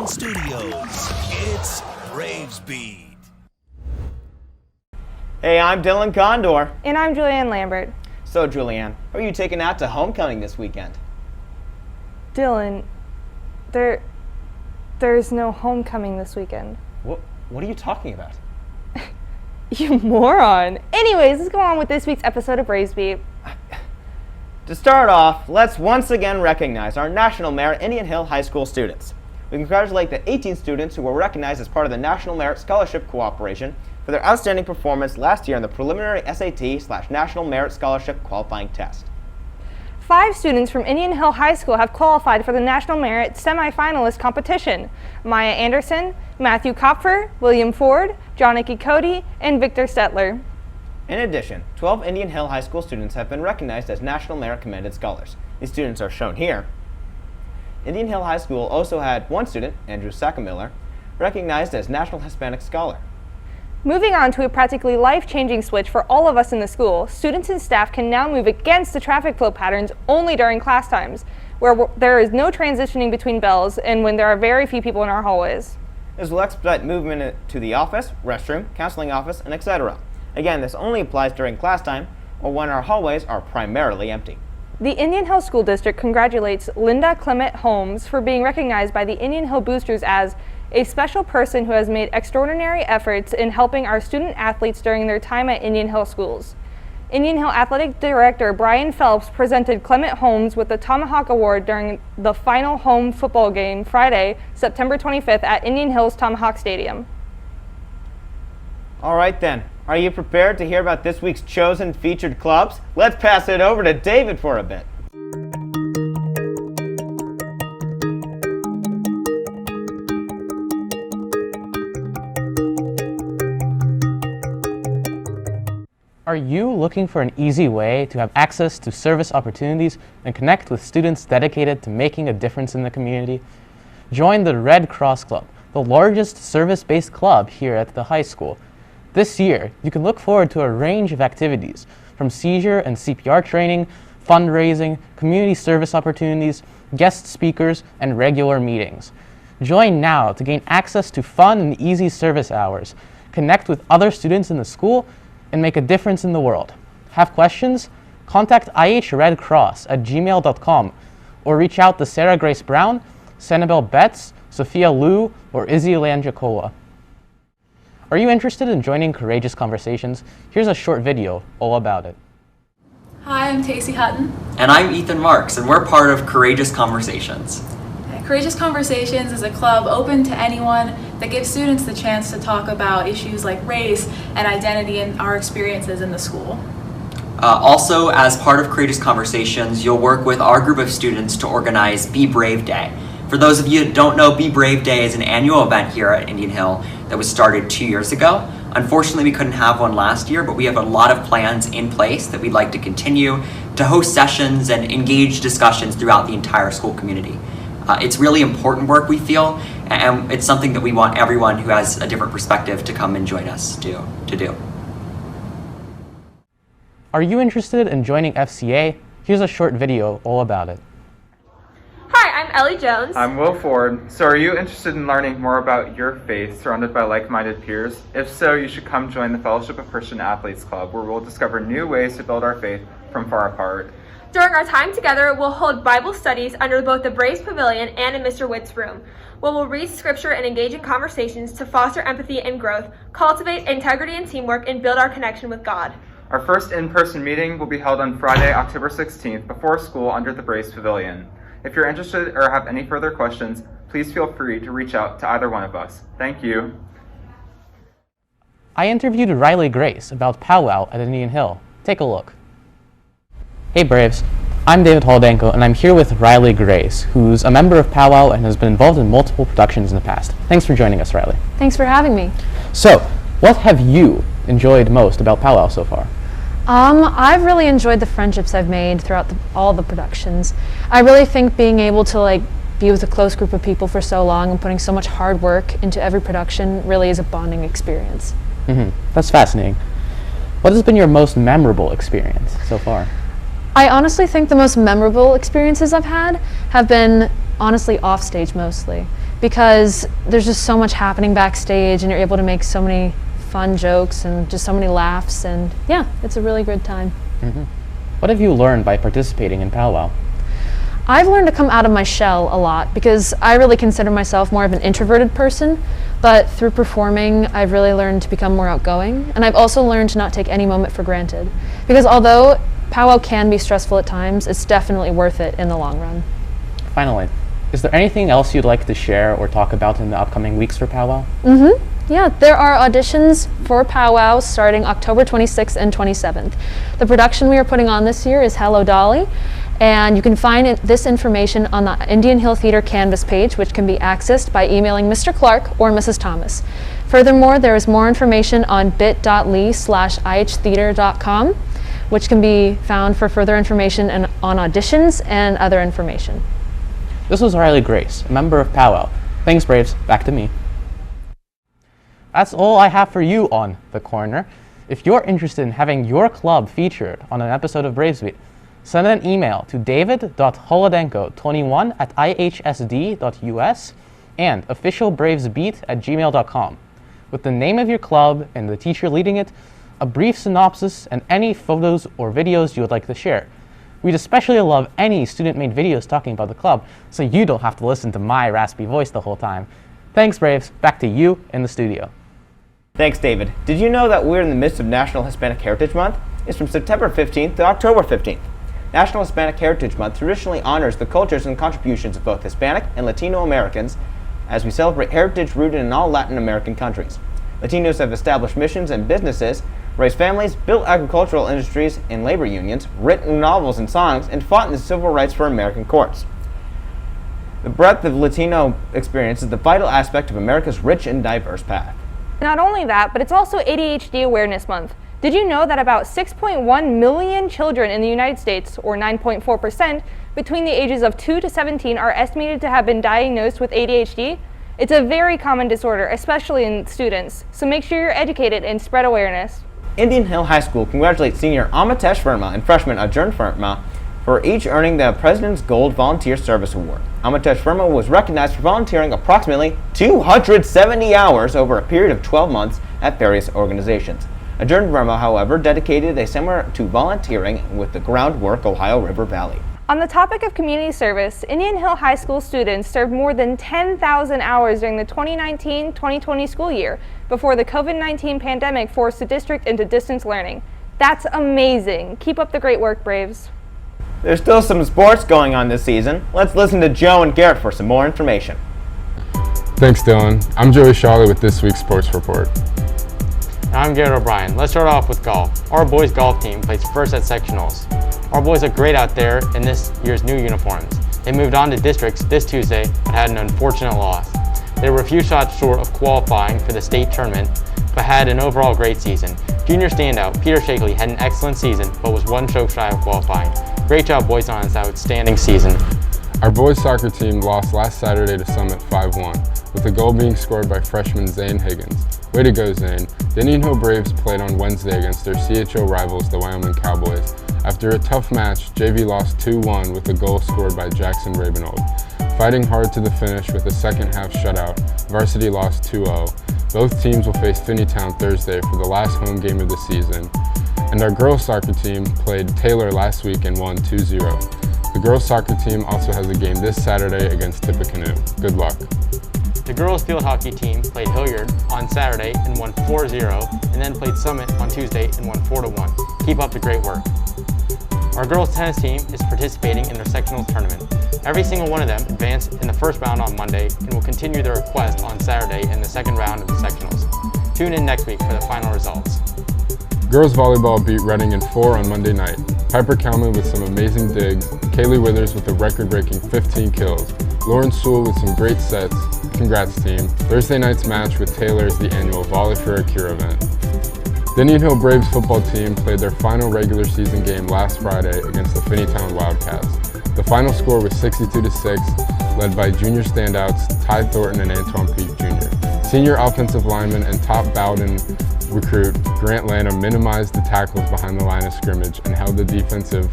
Audition Studios, it's Braves Beat. Hey, I'm Dylan Condor. And I'm Julianne Lambert. So, Julianne, who are you taking out to homecoming this weekend? Dylan, there's no homecoming this weekend. What are you talking about? You moron. Anyways, let's go on with this week's episode of Braves Beat. To start off, let's once again recognize our National Merit Indian Hill High School students. We congratulate the 18 students who were recognized as part of the National Merit Scholarship Cooperation for their outstanding performance last year in the preliminary SAT/National Merit Scholarship qualifying test. 5 students from Indian Hill High School have qualified for the National Merit semi-finalist competition. Maya Anderson, Matthew Kopfer, William Ford, Johnny Cody, and Victor Stetler. In addition, 12 Indian Hill High School students have been recognized as National Merit Commended Scholars. These students are shown here. Indian Hill High School also had one student, Andrew Sackamiller, recognized as National Hispanic Scholar. Moving on to a practically life-changing switch for all of us in the school, students and staff can now move against the traffic flow patterns only during class times, where there is no transitioning between bells and when there are very few people in our hallways. This will expedite movement to the office, restroom, counseling office, and etc. Again, this only applies during class time or when our hallways are primarily empty. The Indian Hill School District congratulates Linda Clement Holmes for being recognized by the Indian Hill Boosters as a special person who has made extraordinary efforts in helping our student athletes during their time at Indian Hill schools. Indian Hill Athletic Director Brian Phelps presented Clement Holmes with the Tomahawk Award during the final home football game Friday, September 25th at Indian Hill's Tomahawk Stadium. All right then, are you prepared to hear about this week's chosen featured clubs? Let's pass it over to David for a bit. Are you looking for an easy way to have access to service opportunities and connect with students dedicated to making a difference in the community? Join the Red Cross Club, the largest service-based club here at the high school. This year, you can look forward to a range of activities, from seizure and CPR training, fundraising, community service opportunities, guest speakers, and regular meetings. Join now to gain access to fun and easy service hours, connect with other students in the school, and make a difference in the world. Have questions? Contact ihredcross@gmail.com or reach out to Sarah Grace Brown, Sanibel Betts, Sophia Liu, or Izzy Lanjakola. Are you interested in joining Courageous Conversations? Here's a short video all about it. Hi, I'm Tacey Hutton. And I'm Ethan Marks, and we're part of Courageous Conversations. Courageous Conversations is a club open to anyone that gives students the chance to talk about issues like race and identity and our experiences in the school. Also, as part of Courageous Conversations, you'll work with our group of students to organize Be Brave Day. For those of you who don't know, Be Brave Day is an annual event here at Indian Hill that was started 2 years ago. Unfortunately, we couldn't have one last year, but we have a lot of plans in place that we'd like to continue to host sessions and engage discussions throughout the entire school community. It's really important work, we feel, and it's something that we want everyone who has a different perspective to come and join us to do. Are you interested in joining FCA? Here's a short video all about it. Hi, I'm Ellie Jones. I'm Will Ford. So are you interested in learning more about your faith surrounded by like-minded peers? If so, you should come join the Fellowship of Christian Athletes Club, where we'll discover new ways to build our faith from far apart. During our time together, we'll hold Bible studies under both the Braves Pavilion and in Mr. Witt's room, where we'll read scripture and engage in conversations to foster empathy and growth, cultivate integrity and teamwork, and build our connection with God. Our first in-person meeting will be held on Friday, October 16th, before school under the Braves Pavilion. If you're interested or have any further questions, please feel free to reach out to either one of us. Thank you. I interviewed Riley Grace about Pow Wow at Indian Hill. Take a look. Hey Braves, I'm David Holdanko, and I'm here with Riley Grace, who's a member of Pow Wow and has been involved in multiple productions in the past. Thanks for joining us, Riley. Thanks for having me. So, what have you enjoyed most about Pow Wow so far? I've really enjoyed the friendships I've made throughout all the productions. I really think being able to be with a close group of people for so long and putting so much hard work into every production really is a bonding experience. That's fascinating. What has been your most memorable experience so far? I honestly think the most memorable experiences I've had have been honestly off stage mostly. because there's just so much happening backstage and you're able to make so many fun jokes and just so many laughs, and yeah, it's a really good time. What have you learned by participating in Pow Wow? I've learned to come out of my shell a lot because I really consider myself more of an introverted person, but through performing I've really learned to become more outgoing, and I've also learned to not take any moment for granted, because although Pow Wow can be stressful at times, it's definitely worth it in the long run. Finally, is there anything else you'd like to share or talk about in the upcoming weeks for Pow Wow? Yeah, there are auditions for Pow Wow starting October 26th and 27th. The production we are putting on this year is Hello Dolly, and you can find this information on the Indian Hill Theater Canvas page, which can be accessed by emailing Mr. Clark or Mrs. Thomas. Furthermore, there is more information on bit.ly/ihtheater.com, which can be found for further information on auditions and other information. This was Riley Grace, a member of Pow Wow. Thanks, Braves. Back to me. That's all I have for you on The Corner. If you're interested in having your club featured on an episode of Braves Beat, send an email to david.holodenko21@ihsd.us and officialbravesbeat@gmail.com with the name of your club and the teacher leading it, a brief synopsis, and any photos or videos you would like to share. We'd especially love any student-made videos talking about the club, so you don't have to listen to my raspy voice the whole time. Thanks, Braves. Back to you in the studio. Thanks, David. Did you know that we're in the midst of National Hispanic Heritage Month? It's from September 15th to October 15th. National Hispanic Heritage Month traditionally honors the cultures and contributions of both Hispanic and Latino Americans as we celebrate heritage rooted in all Latin American countries. Latinos have established missions and businesses, raised families, built agricultural industries and labor unions, written novels and songs, and fought in the civil rights for American courts. The breadth of Latino experience is the vital aspect of America's rich and diverse path. Not only that, but it's also ADHD Awareness Month. Did you know that about 6.1 million children in the United States, or 9.4%, between the ages of 2 to 17 are estimated to have been diagnosed with ADHD? It's a very common disorder, especially in students, so make sure you're educated and spread awareness. Indian Hill High School congratulates senior Amitesh Verma and freshman Ajern Verma for each earning the President's Gold Volunteer Service Award. Amitesh Verma was recognized for volunteering approximately 270 hours over a period of 12 months at various organizations. Ajern Verma, however, dedicated a summer to volunteering with the Groundwork Ohio River Valley. On the topic of community service, Indian Hill High School students served more than 10,000 hours during the 2019-2020 school year before the COVID-19 pandemic forced the district into distance learning. That's amazing. Keep up the great work, Braves. There's still some sports going on this season. Let's listen to Joe and Garrett for some more information. Thanks, Dylan. I'm Joey Shawley with this week's sports report. I'm Garrett O'Brien. Let's start off with golf. Our boys golf team placed first at sectionals. Our boys look great out there in this year's new uniforms. They moved on to districts this Tuesday, but had an unfortunate loss. They were a few shots short of qualifying for the state tournament, but had an overall great season. Junior standout Peter Shakley had an excellent season, but was one choke shy of qualifying. Great job, boys, on this outstanding season. Our boys soccer team lost last Saturday to Summit 5-1, with a goal being scored by freshman Zane Higgins. Way to go, Zane. The Indian Hill Braves played on Wednesday against their CHO rivals, the Wyoming Cowboys. After a tough match, JV lost 2-1 with a goal scored by Jackson Rabinold. Fighting hard to the finish with a second half shutout, Varsity lost 2-0. Both teams will face Finneytown Thursday for the last home game of the season. And our girls soccer team played Taylor last week and won 2-0. The girls soccer team also has a game this Saturday against Tippecanoe. Good luck. The girls field hockey team played Hilliard on Saturday and won 4-0, and then played Summit on Tuesday and won 4-1. Keep up the great work. Our girls tennis team is participating in their sectionals tournament. Every single one of them advanced in the first round on Monday and will continue their quest on Saturday in the second round of the sectionals. Tune in next week for the final results. Girls volleyball beat Reading in 4 on Monday night. Piper Kalman with some amazing digs, Kaylee Withers with a record-breaking 15 kills, Lauren Sewell with some great sets. Congrats, team. Thursday night's match with Taylor is the annual Volley for a Cure event. The Indian Hill Braves football team played their final regular season game last Friday against the Finneytown Wildcats. The final score was 62-6, led by junior standouts Ty Thornton and Antoine Peak Jr. Senior offensive lineman and top Bowden recruit Grant Lanham minimized the tackles behind the line of scrimmage and held the defensive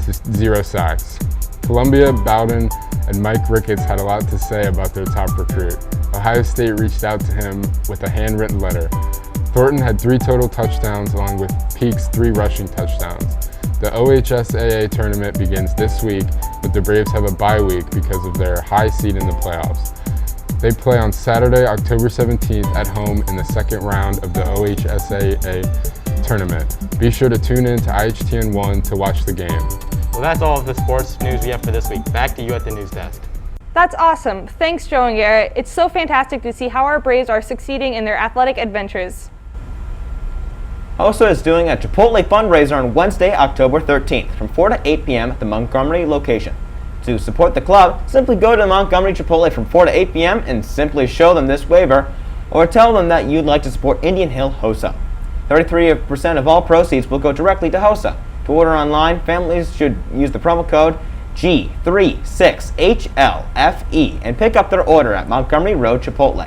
to 0 sacks. Columbia, Bowden, and Mike Ricketts had a lot to say about their top recruit. Ohio State reached out to him with a handwritten letter. Thornton had 3 total touchdowns along with Peak's 3 rushing touchdowns. The OHSAA tournament begins this week, but the Braves have a bye week because of their high seed in the playoffs. They play on Saturday, October 17th at home in the second round of the OHSAA tournament. Be sure to tune in to IHTN1 to watch the game. Well, that's all of the sports news we have for this week. Back to you at the news desk. That's awesome. Thanks, Joe and Garrett. It's so fantastic to see how our Braves are succeeding in their athletic adventures. HOSA is doing a Chipotle fundraiser on Wednesday, October 13th from 4 to 8 p.m. at the Montgomery location. To support the club, simply go to Montgomery Chipotle from 4 to 8 p.m. and simply show them this waiver or tell them that you'd like to support Indian Hill HOSA. 33% of all proceeds will go directly to HOSA. To order online, families should use the promo code G36HLFE and pick up their order at Montgomery Road Chipotle.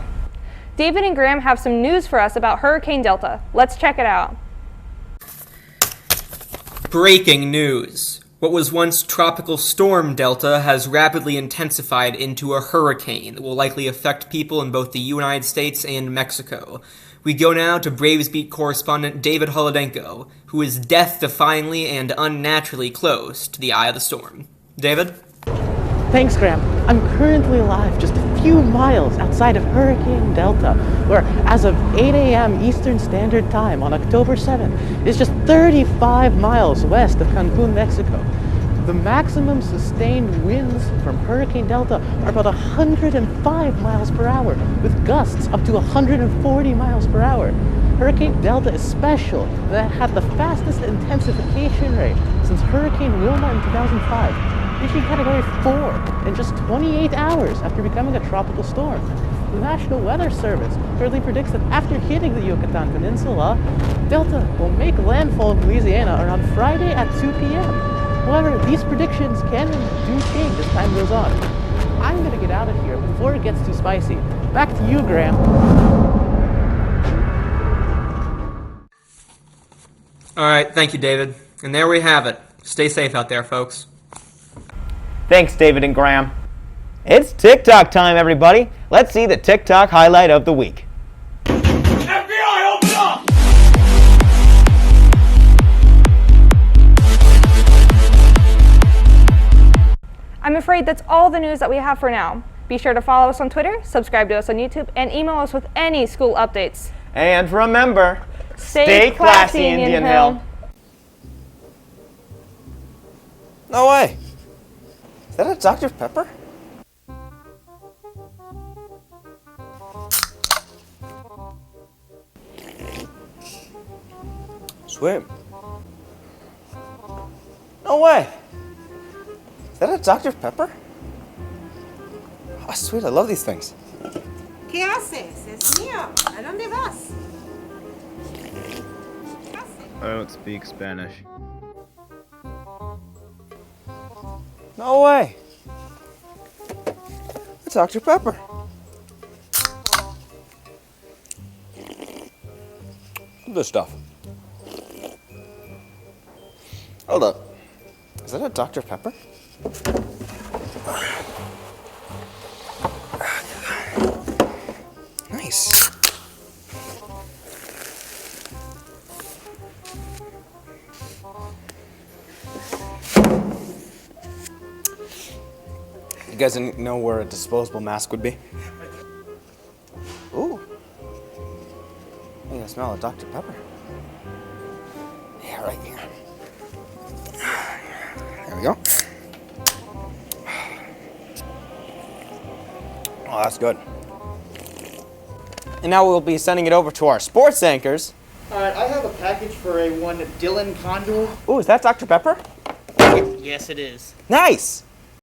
David and Graham have some news for us about Hurricane Delta. Let's check it out. Breaking news. What was once Tropical Storm Delta has rapidly intensified into a hurricane that will likely affect people in both the United States and Mexico. We go now to Braves Beat correspondent David Holodenko, who is death-defyingly and unnaturally close to the eye of the storm. David? Thanks, Graham. I'm currently alive just a few miles outside of Hurricane Delta, where as of 8 a.m. Eastern Standard Time on October 7th, is just 35 miles west of Cancun, Mexico. The maximum sustained winds from Hurricane Delta are about 105 miles per hour, with gusts up to 140 miles per hour. Hurricane Delta is special. That had the fastest intensification rate since Hurricane Wilma in 2005. Reaching Category 4 in just 28 hours after becoming a tropical storm. The National Weather Service currently predicts that after hitting the Yucatan Peninsula, Delta will make landfall in Louisiana around Friday at 2 p.m. However, these predictions can and do change as time goes on. I'm gonna get out of here before it gets too spicy. Back to you, Graham. All right, thank you, David. And there we have it. Stay safe out there, folks. Thanks, David and Graham. It's TikTok time, everybody. Let's see the TikTok highlight of the week. FBI, open up! I'm afraid that's all the news that we have for now. Be sure to follow us on Twitter, subscribe to us on YouTube, and email us with any school updates. And remember, stay classy, Indian Hill. No way. Is that a Dr. Pepper? Sweet. No way. Is that a Dr. Pepper? Oh, sweet, I love these things. ¿Qué haces? Es mío. ¿A dónde vas? I don't speak Spanish. No way. It's Dr. Pepper. This stuff. Hold up. Is that a Dr. Pepper? Nice. You guys didn't know where a disposable mask would be? Ooh. I can smell a Dr. Pepper. Yeah, right here. There we go. Oh, that's good. And now we'll be sending it over to our sports anchors. All right, I have a package for one Dylan Condor. Ooh, is that Dr. Pepper? Yes, it is. Nice!